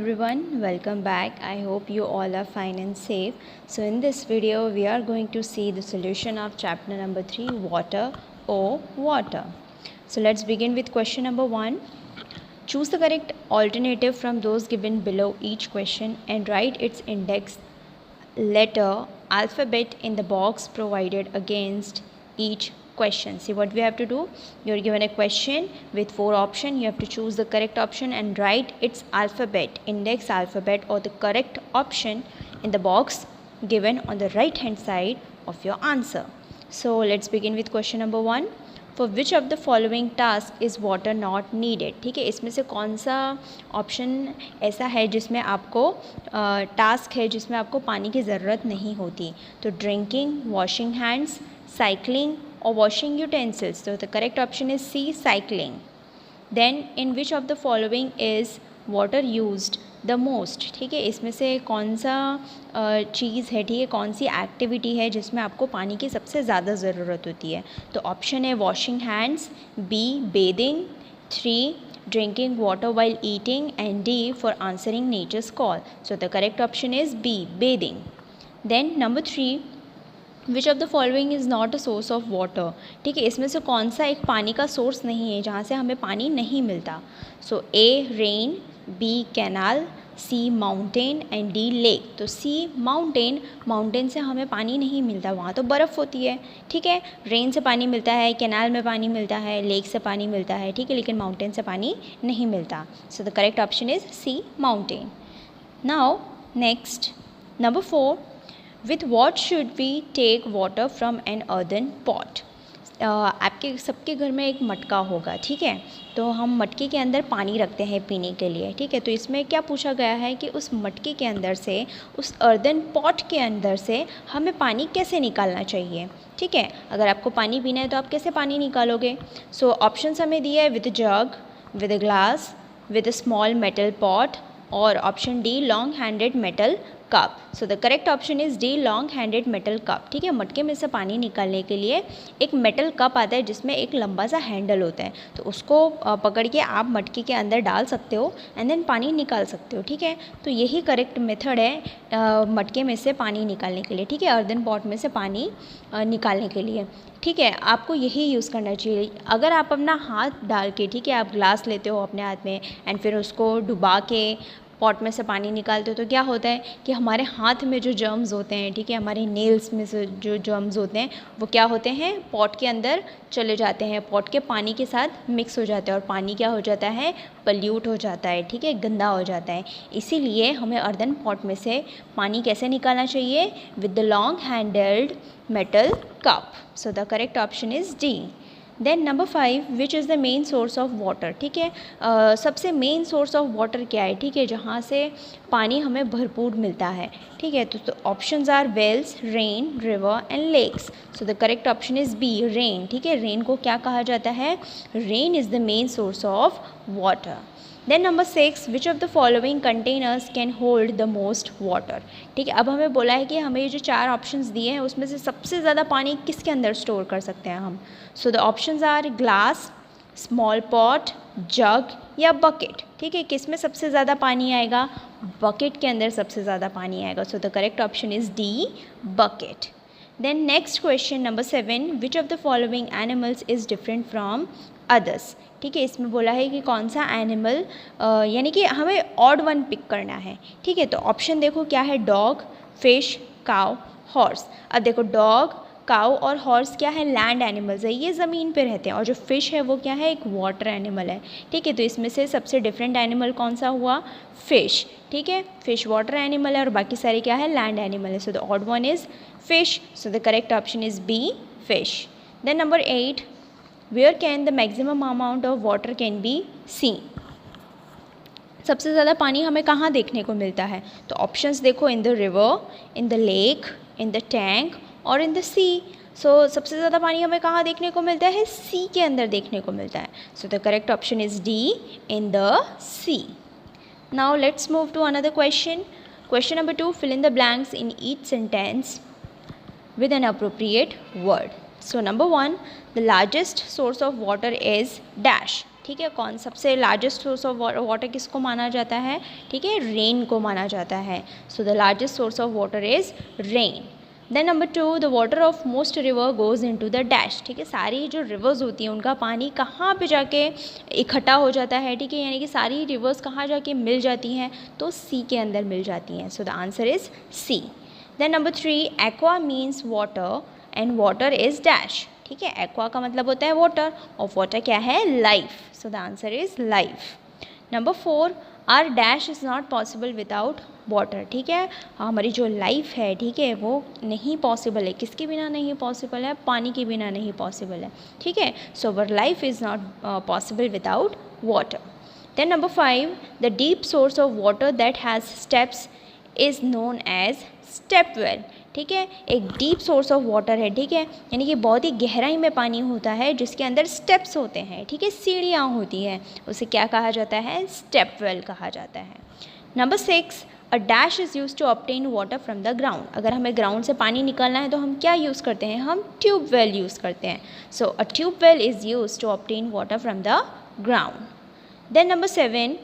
everyone, welcome back. I hope you all are fine and safe. So in this video we are going to see the solution of chapter number 3, water or water. So let's begin with question number 1. Choose the correct alternative from those given below each question and write its index letter alphabet in the box provided against each question. See what we have to do. You are given a question with 4 options. You have to choose the correct option and write its alphabet, index alphabet or the correct option in the box given on the right hand side of your answer. So let's begin with question number 1. For which of the following task is water not needed? ठीक है, इसमें से कौन सा option ऐसा है जिसमें आपको टास्क है जिसमें आपको पानी की ज़रूरत नहीं होती? तो drinking, washing hands, cycling or washing utensils. So the correct option is C, cycling. Then in which of the following is water used the most? ठीक है, इसमें से कौन सा चीज़ है, ठीक है, कौन सी एक्टिविटी है जिसमें आपको पानी की सबसे ज़्यादा ज़रूरत होती है? तो ऑप्शन है washing hands, B bathing, 3 drinking water while eating and D for answering nature's call. So the correct option is B, bathing. Then number 3, which of the following is not a source of water? ठीक है, इसमें से कौन सा एक पानी का source नहीं है जहाँ से हमें पानी नहीं मिलता? So A rain, B canal, C mountain and D lake. तो सी माउंटेन, माउंटेन से हमें पानी नहीं मिलता, वहाँ तो बर्फ़ होती है. ठीक है, रेन से पानी मिलता है, कैनाल में पानी मिलता है, लेक से पानी मिलता है, ठीक है, लेकिन माउंटेन से पानी नहीं मिलता. So the correct option is C mountain. Now next number 4, with what should we take water from an earthen pot? आपके सबके घर में एक मटका होगा, ठीक है, तो हम मटके के अंदर पानी रखते हैं पीने के लिए. ठीक है, तो इसमें क्या पूछा गया है कि उस मटके के अंदर से, उस अर्दन पॉट के अंदर से हमें पानी कैसे निकालना चाहिए? ठीक है, अगर आपको पानी पीना है तो आप कैसे पानी निकालोगे? सो ऑप्शंस हमें दिया है with jug, with glass, with small metal pot और option D long handed metal cup. So the correct option is D long handed metal cup. ठीक है, मटके में से पानी निकालने के लिए एक मेटल कप आता है जिसमें एक लंबा सा हैंडल होता है, तो उसको पकड़ के आप मटके के अंदर डाल सकते हो एंड देन पानी निकाल सकते हो. ठीक है, तो यही करेक्ट मेथड है मटके में से पानी निकालने के लिए. ठीक है, अर्दन पॉट में से पानी निकालने के लिए. ठीक है, आपको यही यूज़ करना चाहिए. अगर आप अपना हाथ डाल के, ठीक है, आप ग्लास लेते हो अपने हाथ में एंड फिर उसको डुबा के पॉट में से पानी निकालते हो तो क्या होता है कि हमारे हाथ में जो जर्म्स होते हैं, ठीक है, हमारे नेल्स में से जो जर्म्स होते हैं वो क्या होते हैं, पॉट के अंदर चले जाते हैं, पॉट के पानी के साथ मिक्स हो जाते हैं और पानी क्या हो जाता है, पल्यूट हो जाता है. ठीक है, गंदा हो जाता है. इसीलिए हमें अर्दन पॉट में से पानी कैसे निकालना चाहिए? With the long handled metal cup. So the correct option is D. Then number 5, which is the main source of water? ठीक है, सबसे मेन सोर्स ऑफ वाटर क्या है? ठीक है, जहाँ से पानी हमें भरपूर मिलता है. ठीक है, तो options are wells, rain, river and lakes. So the correct option is B, rain. ठीक है, रेन को क्या कहा जाता है? Rain is the main source of water. Then number 6, which of the following containers can hold the most water? ठीक है, अब हमें बोला है कि हमें ये जो 4 ऑप्शंस दिए हैं उसमें से सबसे ज़्यादा पानी किसके अंदर स्टोर कर सकते हैं हम? So the options are glass, small pot, jug या बकेट. ठीक है, किस में सबसे ज़्यादा पानी आएगा? बकेट के अंदर सबसे ज़्यादा पानी आएगा. So the correct option is D, bucket. Then next question number 7, which of the following animals is different from others? ठीक है, इसमें बोला है कि कौन सा एनिमल, यानी कि हमें ऑड वन पिक करना है. ठीक है, तो ऑप्शन देखो क्या है, डॉग, फिश, काउ, हॉर्स. अब देखो डॉग, काउ और हॉर्स क्या है, लैंड एनिमल्स है, ये ज़मीन पे रहते हैं, और जो फ़िश है वो क्या है, एक वाटर एनिमल है. ठीक है, तो इसमें से सबसे डिफरेंट एनिमल कौन सा हुआ? फ़िश. ठीक है, फ़िश वाटर एनिमल है और बाकी सारे क्या है, लैंड एनिमल है. So the odd one is fish. So the correct option is B, fish. Then number 8, where can the maximum amount of water can be seen? सबसे ज़्यादा पानी हमें कहाँ देखने को मिलता है? तो ऑप्शंस देखो, in the river, in the lake, in the tank और इन द सी. सो सबसे ज़्यादा पानी हमें कहाँ देखने को मिलता है? सी के अंदर देखने को मिलता है. So the correct option is D, in the sea. Now let's move to another question. Question number 2, fill in the blanks in each sentence with an appropriate word. So number 1, the largest source of water is dash. ठीक है, कौन सबसे largest source of water किसको माना जाता है, ठीक है, रेन को माना जाता है. So the largest source of water is rain. Then number 2, the water of most river goes into the dash. ठीक है, सारी जो रिवर्स होती हैं उनका पानी कहाँ पे जाके इकट्ठा हो जाता है, ठीक है, यानी कि सारी रिवर्स कहाँ जाके मिल जाती हैं, तो सी के अंदर मिल जाती हैं. So the answer is C. Then number 3, aqua means water and water is dash. ठीक है, एक्वा का मतलब होता है वाटर और वाटर क्या है, life. So the answer is life. Number 4, are dash is not possible without water. ठीक है, हमारी जो लाइफ है, ठीक है, वो नहीं पॉसिबल है, किसके बिना नहीं पॉसिबल है, पानी के बिना नहीं पॉसिबल है. ठीक है, so our life is not possible without water. Then number 5, the deep source of water that has steps is known as step well. ठीक है, एक डीप सोर्स ऑफ वाटर है, ठीक है, यानी कि बहुत ही गहराई में पानी होता है जिसके अंदर स्टेप्स होते हैं, ठीक है, सीढ़ियाँ होती हैं, उसे क्या कहा जाता है, स्टेप वेल कहा जाता है. नंबर 6, a dash is use to obtain water from the ground. अगर हमें ग्राउंड से पानी निकालना है तो हम क्या यूज़ करते हैं, हम ट्यूब वेल यूज़ करते हैं. So a tube well is use to obtain water from the ground. Then number 7,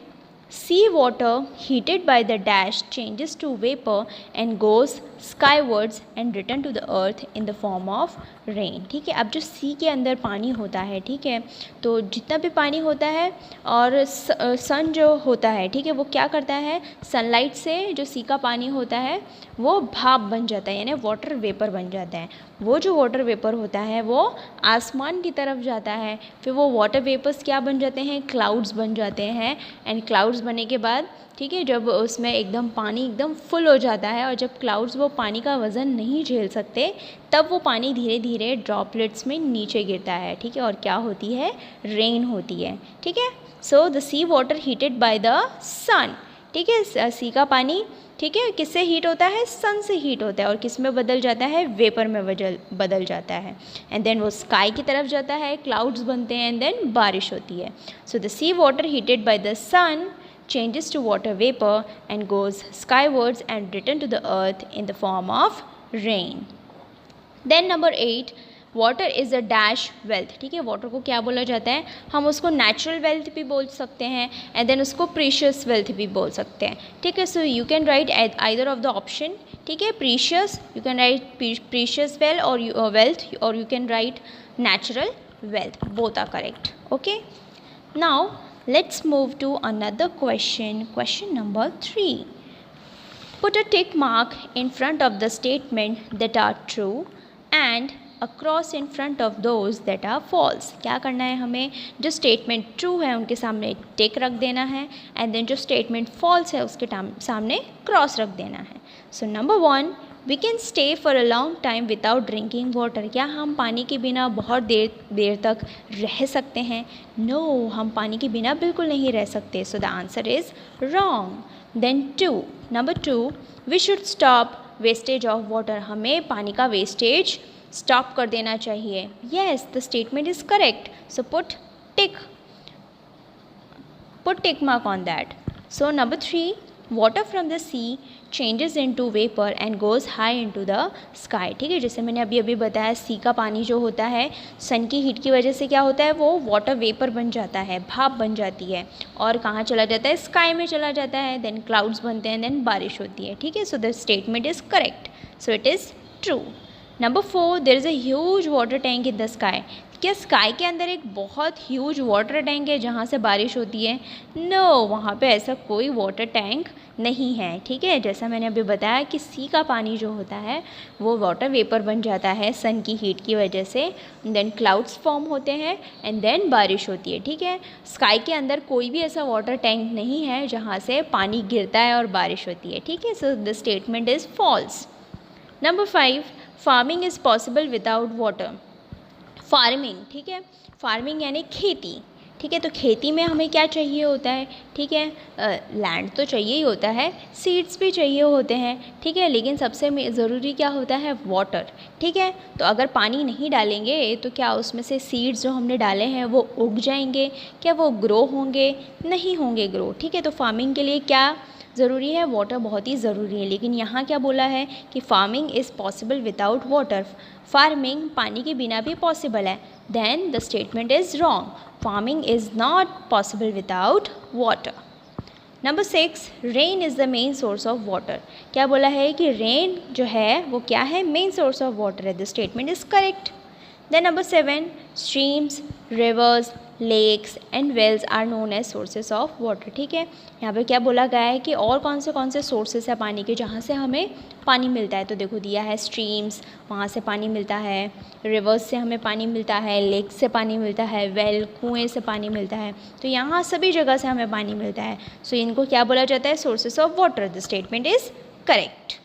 sea water heated by the dash changes to vapor and goes skywards and return to the earth in the form of rain. ठीक है, अब जो सी के अंदर पानी होता है, ठीक है, तो जितना भी पानी होता है और सन जो होता है, ठीक है, वो क्या करता है, सनलाइट से जो सी का पानी होता है वो भाप बन जाता है, यानी वाटर वेपर बन जाता है. वो जो वाटर वेपर होता है वो आसमान की तरफ जाता है, फिर वो वाटर वेपर्स क्या बन जाते हैं, क्लाउड्स बन जाते हैं. एंड क्लाउड्स बनने के बाद, ठीक है, जब उसमें एकदम पानी एकदम फुल हो जाता है और जब क्लाउड्स वो पानी का वज़न नहीं झेल सकते, तब वो पानी धीरे धीरे ड्रॉपलेट्स में नीचे गिरता है. ठीक है, और क्या होती है, रेन होती है. ठीक है, so the sea water heated by the sun. ठीक है, सी का पानी, ठीक है, किससे हीट होता है, सन से हीट होता है और किस में बदल जाता है, वेपर में बदल जाता है. एंड देन वो स्काई की तरफ जाता है, क्लाउड्स बनते हैं एंड देन बारिश होती है. So the sea water heated by the sun changes to water vapor and goes skywards and return to the earth in the form of rain. Then number 8, water is a dash wealth. ठीक है, water को क्या बोला जाता है, हम उसको natural wealth भी बोल सकते हैं एंड देन उसको प्रीशियस वेल्थ भी बोल सकते हैं. ठीक है, so you can write either of the option. ठीक है, precious, you can write precious well और वेल्थ, और you can write natural wealth. Both are correct. Okay, now let's move to another question. Question number 3. Put a tick mark in front of the statement that are true and a cross in front of those that are false. क्या करना है हमें, जो statement true है उनके सामने टिक रख देना है एंड देन जो स्टेटमेंट फॉल्स है उसके सामने क्रॉस रख देना है. सो number 1, we can stay for a long time without drinking water. क्या हम पानी के बिना बहुत देर तक रह सकते हैं, नो, हम पानी के बिना बिल्कुल नहीं रह सकते. So the answer is wrong. Then number 2, we should stop wastage of water. हमें पानी का वेस्टेज स्टॉप कर देना चाहिए. Yes, the statement is correct. So put tick mark on that. So number 3, water from the sea changes into vapor and goes high into the sky. ठीक है, जैसे मैंने अभी बताया, सी का पानी जो होता है सन की हीट की वजह से क्या होता है, वो वाटर वेपर बन जाता है, भाप बन जाती है और कहाँ चला जाता है, स्काई में चला जाता है, देन क्लाउड्स बनते हैं, देन बारिश होती है. ठीक है, so the statement is correct. So it is true. Number 4, there is a huge water tank in the sky. क्या स्काई के अंदर एक बहुत ह्यूज वाटर टैंक है जहाँ से बारिश होती है, नो, वहाँ पे ऐसा कोई वाटर टैंक नहीं है. ठीक है, जैसा मैंने अभी बताया कि सी का पानी जो होता है वो वाटर वेपर बन जाता है सन की हीट की वजह से, देन क्लाउड्स फॉर्म होते हैं एंड देन बारिश होती है. ठीक है, स्काई के अंदर कोई भी ऐसा वाटर टैंक नहीं है जहाँ से पानी गिरता है और बारिश होती है. ठीक है, so the statement is false. Number 5, farming is possible without water. Farming, ठीक है, फार्मिंग यानी खेती. ठीक है, तो खेती में हमें क्या चाहिए होता है, ठीक है, लैंड तो चाहिए ही होता है, सीड्स भी चाहिए होते हैं. ठीक है, लेकिन सबसे ज़रूरी क्या होता है, वाटर. ठीक है, तो अगर पानी नहीं डालेंगे तो क्या उसमें से सीड्स जो हमने डाले हैं वो उग जाएंगे, क्या वो ग्रो होंगे, नहीं होंगे ग्रो. ठीक है, तो फार्मिंग के लिए क्या ज़रूरी है, वाटर बहुत ही ज़रूरी है, लेकिन यहाँ क्या बोला है कि farming is possible without water, farming पानी के बिना भी पॉसिबल है, then the statement is wrong, farming is not possible without water. Number 6, rain is the main source of water. क्या बोला है कि रेन जो है वो क्या है, मेन सोर्स ऑफ वाटर है, the statement is correct. Then number 7, streams, rivers, lakes and wells are known as sources of water. ठीक है, यहाँ पे क्या बोला गया है कि और कौन से सोर्सेज है पानी के जहाँ से हमें पानी मिलता है, तो देखो दिया है स्ट्रीम्स, वहाँ से पानी मिलता है, रिवर्स से हमें पानी मिलता है, लेक से पानी मिलता है, वेल कुएँ से पानी मिलता है, तो यहाँ सभी जगह से हमें पानी मिलता है, सो इनको क्या बोला जाता है, sources of water. The statement is correct.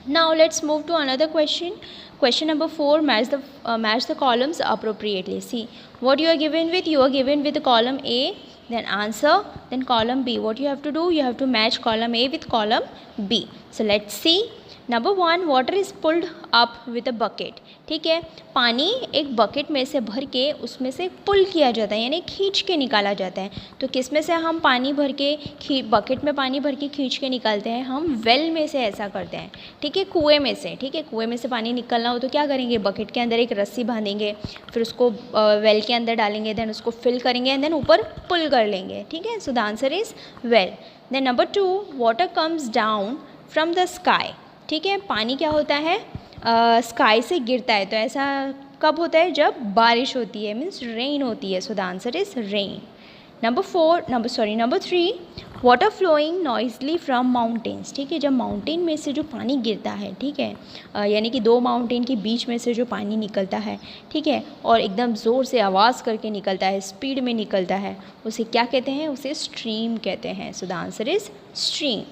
Now let's move to another question. Question number 4, match the columns appropriately. See what you are given with. You are given with the column A, then answer, then column B. What you have to do? You have to match column A with column B. So let's see. Number 1, water is pulled up with a bucket. ठीक है, पानी एक bucket में से भर के उसमें से पुल किया जाता है, यानी खींच के निकाला जाता है। तो किस में से हम पानी भर के बकेट में पानी भर के खींच के निकालते हैं, हम वेल में से ऐसा करते हैं। ठीक है, कुएं में से। ठीक है, कुएं में से पानी निकलना हो तो क्या करेंगे, बकेट के अंदर एक रस्सी बांधेंगे, फिर उसको वेल के अंदर डालेंगे, देन उसको फिल करेंगे एंड देन ऊपर पुल कर लेंगे। ठीक है, so the answer is well. Then number 2, water comes down from the sky. ठीक है, पानी क्या होता है, स्काई से गिरता है, तो ऐसा कब होता है, जब बारिश होती है, मीन्स रेन होती है, so the answer is rain. Number 3, water flowing noisily from mountains. ठीक है, जब माउंटेन में से जो पानी गिरता है, ठीक है, यानी कि 2 माउंटेन के बीच में से जो पानी निकलता है, ठीक है, और एकदम ज़ोर से आवाज़ करके निकलता है, स्पीड में निकलता है, उसे क्या कहते हैं, उसे स्ट्रीम कहते हैं, so the answer is stream.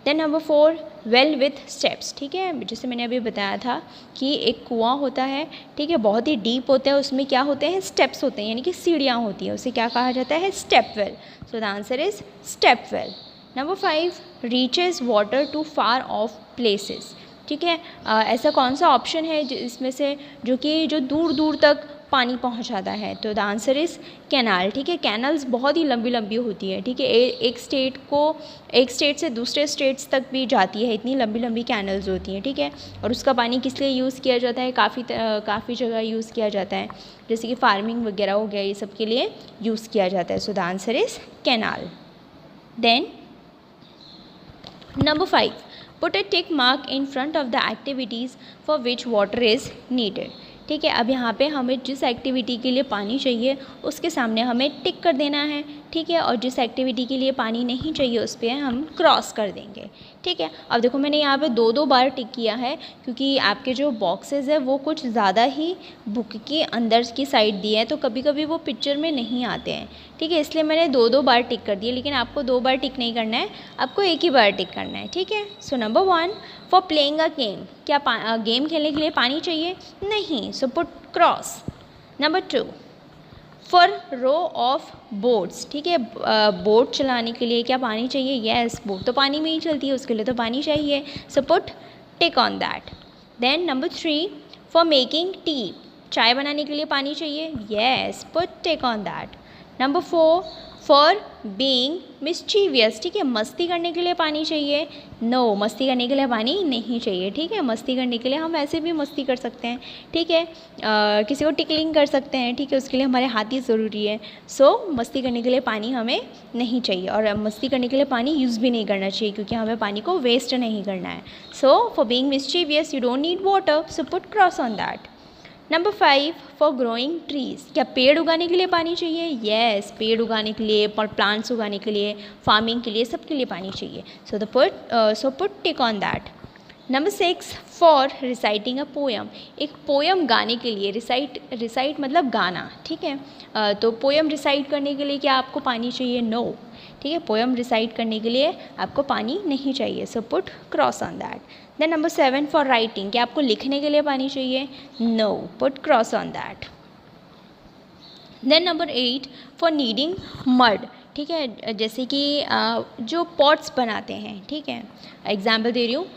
Then number 4, well with steps. ठीक है, जैसे मैंने अभी बताया था कि एक कुआं होता है, ठीक है, बहुत ही डीप होता है, उसमें क्या होते हैं, स्टेप्स होते हैं, यानी कि सीढ़ियाँ होती हैं, उसे क्या कहा जाता है, step well, so the answer is step well. Number 5, reaches water to far off places. ठीक है, ऐसा कौन सा ऑप्शन है इसमें से जो दूर दूर तक पानी पहुंचाता है, तो द आंसर इज़ कैनाल। ठीक है, कैनल्स बहुत ही लंबी लंबी होती है। ठीक है, एक स्टेट से दूसरे स्टेट्स तक भी जाती है, इतनी लंबी लंबी कैनल्स होती हैं। ठीक है, और उसका पानी किस लिए यूज़ किया जाता है, काफ़ी जगह यूज़ किया जाता है, जैसे कि फार्मिंग वगैरह हो गया, ये सब के लिए यूज़ किया जाता है, so the answer is canal. Then number 5, put a tick mark in front of the activities for which water is needed. ठीक है, अब यहाँ पे हमें जिस एक्टिविटी के लिए पानी चाहिए उसके सामने हमें टिक कर देना है। ठीक है, और जिस एक्टिविटी के लिए पानी नहीं चाहिए उस पर हम क्रॉस कर देंगे। ठीक है, अब देखो मैंने यहाँ पे 2 बार टिक किया है, क्योंकि आपके जो बॉक्सेस है वो कुछ ज़्यादा ही बुक के अंदर की साइड दिए हैं, तो कभी कभी वो पिक्चर में नहीं आते हैं। ठीक है, इसलिए मैंने 2 बार टिक कर दिए, लेकिन आपको 2 बार टिक नहीं करना है, आपको एक ही बार टिक करना है। ठीक है, सो number 1, for playing a game, क्या गेम खेलने के लिए पानी चाहिए, नहीं, so put cross. Number 2, for row of boats. ठीक है, बोट चलाने के लिए क्या पानी चाहिए, येस, बोट तो पानी में ही चलती है, उसके लिए तो पानी चाहिए, so put tick on that. Then number 3, for making tea, चाय बनाने के लिए पानी चाहिए, yes, put tick on that. Number 4, for being mischievous. ठीक है, मस्ती करने के लिए पानी चाहिए, नो, मस्ती करने के लिए पानी नहीं चाहिए। ठीक है, मस्ती करने के लिए हम ऐसे भी मस्ती कर सकते हैं। ठीक है, किसी को टिकलिंग कर सकते हैं, ठीक है, उसके लिए हमारे हाथ ही ज़रूरी है, सो मस्ती करने के लिए पानी हमें नहीं चाहिए, और मस्ती करने के लिए पानी यूज़ भी नहीं करना चाहिए, क्योंकि हमें पानी को वेस्ट नहीं करना है। So for being mischievous you don't need water, so put cross on that. Number 5, for growing trees, क्या पेड़ उगाने के लिए पानी चाहिए, येस, पेड़ उगाने के लिए, प्लांट्स उगाने के लिए, फार्मिंग के लिए, सब के लिए पानी चाहिए, so put tick on that. Number 6, for reciting a poem, एक पोएम गाने के लिए, रिसाइट मतलब गाना। ठीक है, तो पोएम रिसाइट करने के लिए क्या आपको पानी चाहिए, नो। ठीक है, पोएम रिसाइट करने के लिए आपको पानी नहीं चाहिए, so put cross on that. Then number 7, for writing, क्या आपको लिखने के लिए पानी चाहिए, no, put cross on that. Then number 8, for kneading mud. ठीक है, जैसे कि जो पॉट्स बनाते हैं, ठीक है, एग्जाम्पल दे रही हूँ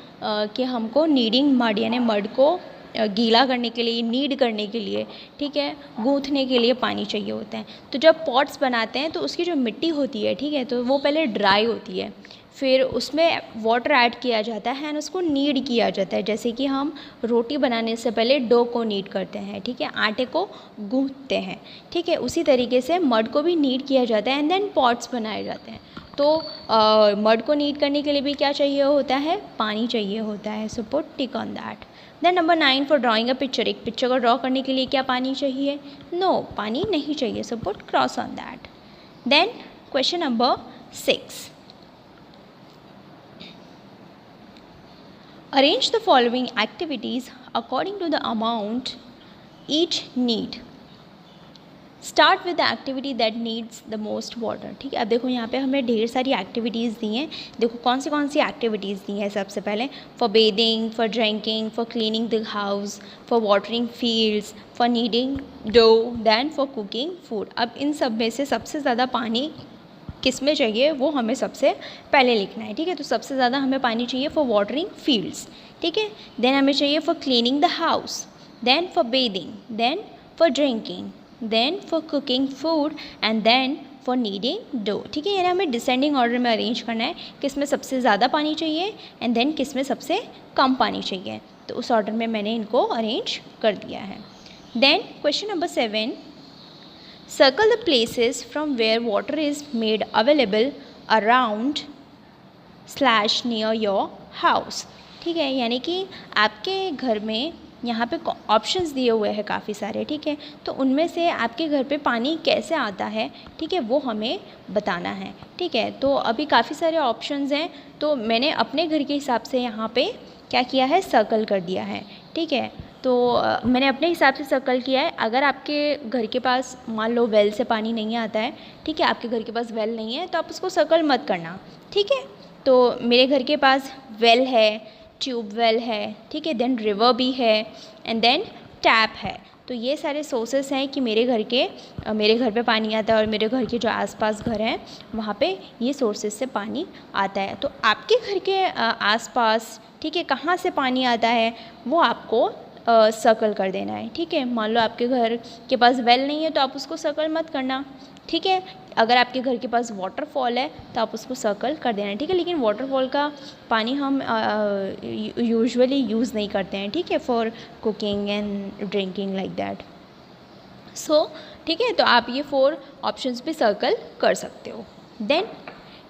कि हमको नीडिंग मड, यानी मड को गीला करने के लिए, नीड करने के लिए, ठीक है, गूँथने के लिए पानी चाहिए होता है। तो जब पॉट्स बनाते हैं तो उसकी जो मिट्टी होती है, ठीक है, तो वो पहले ड्राई होती है, फिर उसमें वाटर ऐड किया जाता है एंड उसको नीड किया जाता है, जैसे कि हम रोटी बनाने से पहले डो को नीड करते हैं, ठीक है, आटे को गूंथते हैं, ठीक है, उसी तरीके से मड को भी नीड किया जाता है एंड देन पॉट्स बनाए जाते हैं। तो मड को नीड करने के लिए भी क्या चाहिए होता है, पानी चाहिए होता है। So put tick on that. Then number 9 for drawing a picture, एक पिक्चर को ड्रॉ करने के लिए क्या पानी चाहिए, नो, पानी नहीं चाहिए। So put cross on that. Then question number 6, arrange the following activities according to the amount each need. Start with the activity that needs the most water. ठीक है, अब देखो यहाँ पे हमें ढेर सारी एक्टिविटीज़ दी हैं। देखो कौन सी एक्टिविटीज़ दी हैं। सबसे पहले for bathing, for drinking, for cleaning the house, for watering fields, for kneading dough, then for cooking food. अब इन सब में से सबसे ज़्यादा पानी किस में चाहिए वो हमें सबसे पहले लिखना है, ठीक है। तो सबसे ज़्यादा हमें पानी चाहिए फॉर वाटरिंग फील्ड्स, ठीक है। देन हमें चाहिए for cleaning the house, then for bathing, then for drinking, then for cooking food and then for kneading dough, ठीक है। यानी हमें डिसेंडिंग ऑर्डर में अरेंज करना है, किस में सबसे ज़्यादा पानी चाहिए एंड देन किस में सबसे कम पानी चाहिए। तो उस ऑर्डर में मैंने इनको अरेंज कर दिया है। Then question number 7, circle the places from where water is made available around / near your house, ठीक है। यानी कि आपके घर में यहाँ पे ऑप्शंस दिए हुए हैं काफ़ी सारे, ठीक है। तो उनमें से आपके घर पे पानी कैसे आता है, ठीक है, वो हमें बताना है, ठीक है। तो अभी काफ़ी सारे ऑप्शंस हैं, तो मैंने अपने घर के हिसाब से यहाँ पे क्या किया है, सर्कल कर दिया है, ठीक है। तो मैंने अपने हिसाब से सर्कल किया है। अगर आपके घर के पास मान लो वेल से पानी नहीं आता है, ठीक है, आपके घर के पास वेल नहीं है तो आप उसको सर्कल मत करना, ठीक है। तो मेरे घर के पास वेल है, ट्यूब वेल है, ठीक है, देन रिवर भी है एंड देन टैप है। तो ये सारे सोर्सेस हैं कि मेरे घर पे पानी आता है और मेरे घर के जो आसपास घर हैं वहाँ पे ये सोर्सेस से पानी आता है। तो आपके घर के आसपास, ठीक है, कहाँ से पानी आता है वो आपको सर्कल कर देना है, ठीक है। मान लो आपके घर के पास वेल नहीं है तो आप उसको सर्कल मत करना, ठीक है। अगर आपके घर के पास वाटरफॉल है तो आप उसको सर्कल कर देना है, ठीक है। लेकिन वाटरफॉल का पानी हम यूजुअली यूज़ नहीं करते हैं, ठीक है, for cooking and drinking like that. So ठीक है, तो आप ये 4 ऑप्शंस पे सर्कल कर सकते हो। Then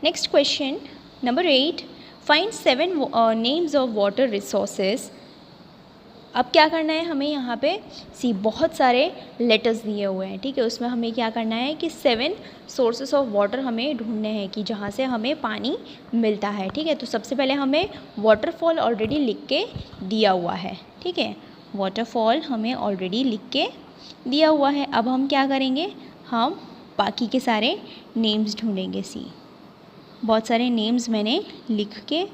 next question number 8, find 7 names of water resources. अब क्या करना है हमें, यहाँ पे बहुत सारे लेटर्स दिए हुए हैं, ठीक है। उसमें हमें क्या करना है कि 7 सोर्सेस ऑफ वाटर हमें ढूंढने हैं कि जहाँ से हमें पानी मिलता है, ठीक है। तो सबसे पहले हमें वाटरफॉल ऑलरेडी लिख के दिया हुआ है, ठीक है, वाटरफॉल हमें ऑलरेडी लिख के दिया हुआ है। अब हम क्या करेंगे, हम बाकी के सारे नेम्स ढूँढेंगे। बहुत सारे नेम्स मैंने लिख के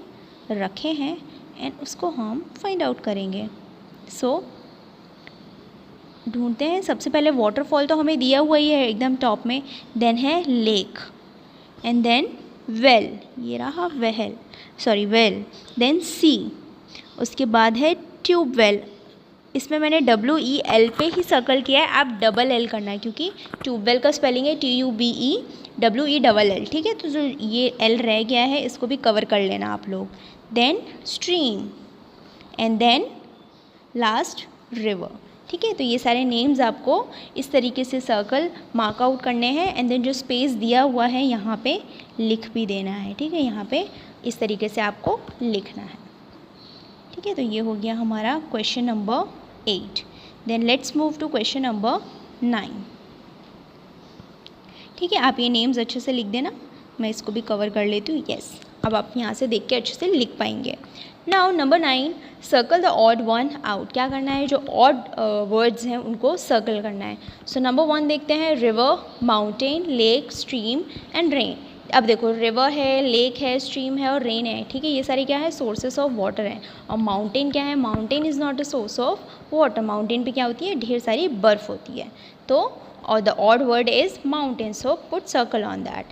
रखे हैं एंड उसको हम फाइंड आउट करेंगे। सो ढूंढते हैं। सबसे पहले वाटरफॉल तो हमें दिया हुआ ही है एकदम टॉप में, देन है लेक एंड देन वेल, ये रहा वेल, देन सी, उसके बाद है ट्यूब वेल। इसमें मैंने WEL पे ही सर्कल किया है, आप डबल L करना है क्योंकि ट्यूबवेल का स्पेलिंग है TUBEWELL, ठीक है। तो जो ये L रह गया है इसको भी कवर कर लेना आप लोग। Then stream and then last river, ठीक है। तो ये सारे नेम्स आपको इस तरीके से सर्कल मार्क आउट करने हैं एंड देन जो स्पेस दिया हुआ है यहाँ पे लिख भी देना है, ठीक है। यहाँ पे इस तरीके से आपको लिखना है, ठीक है। तो ये हो गया हमारा question number 8। Then let's move to question number 9, ठीक है। आप ये नेम्स अच्छे से लिख देना, मैं इसको भी कवर कर लेती हूँ। यस, अब आप यहाँ से देख के अच्छे से लिख पाएंगे। Now number 9, circle the odd one out. क्या करना है, जो ऑड वर्ड्स हैं उनको सर्कल करना है। सो नंबर 1 देखते हैं, river, mountain, lake, stream and rain. अब देखो रिवर है, लेक है, स्ट्रीम है और रेन है, ठीक है। ये सारे क्या है, सोर्सेस ऑफ वाटर हैं। और माउंटेन क्या है, mountain is not a source of water. Mountain पे क्या होती है, ढेर सारी बर्फ़ होती है। तो और the odd word is mountain, so put circle on that.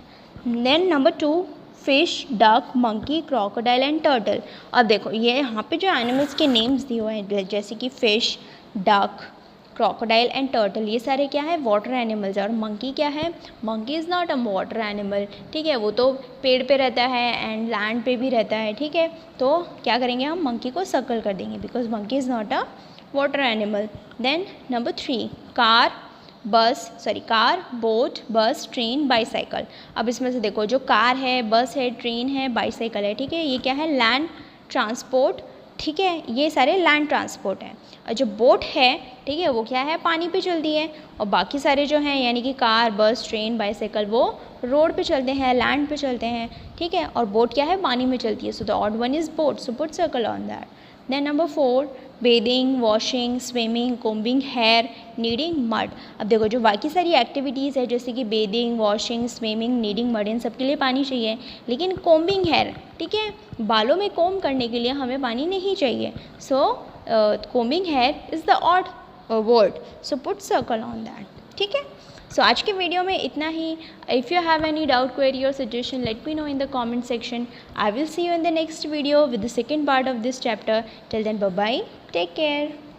Then number 2, fish, duck, monkey, crocodile and turtle. अब देखो ये यहाँ पे जो एनिमल्स के नेम्स दिए हुए हैं जैसे कि fish, duck, crocodile and turtle, ये सारे क्या है, वाटर एनिमल्स है। और मंकी क्या है, monkey is not a water animal, ठीक है, वो तो पेड़ पे रहता है एंड लैंड पे भी रहता है, ठीक है। तो क्या करेंगे हम, मंकी को सर्कल कर देंगे because monkey is not a water animal. Then number 3, car, boat, bus, train, bicycle. अब इसमें से देखो, जो कार है, बस है, ट्रेन है, बाईसाइकिल है, ठीक है, ये क्या है, लैंड ट्रांसपोर्ट, ठीक है, ये सारे लैंड ट्रांसपोर्ट हैं। और जो बोट है, ठीक है, वो क्या है, पानी पे चलती है। और बाकी सारे जो हैं यानी कि कार, बस, ट्रेन, बाईसाइकिल, वो रोड पे चलते हैं, लैंड पे चलते हैं, ठीक है। और बोट क्या है, पानी में चलती है। So the odd one is boat, so put circle on that. Then number 4, bathing, washing, swimming, combing hair, kneading mud. अब देखो, जो बाकी सारी एक्टिविटीज़ है जैसे कि bathing, washing, swimming, kneading mud, इन सब के लिए पानी चाहिए, लेकिन कोम्बिंग हेयर, ठीक है, बालों में कोम करने के लिए हमें पानी नहीं चाहिए। So combing hair is the odd word, so put circle on that, ठीक है। सो आज के वीडियो में इतना ही। If you have any doubt, query और suggestion, let me know in the comment section. I will see you in the next video with the second part of this chapter. Till then, bye bye, take care.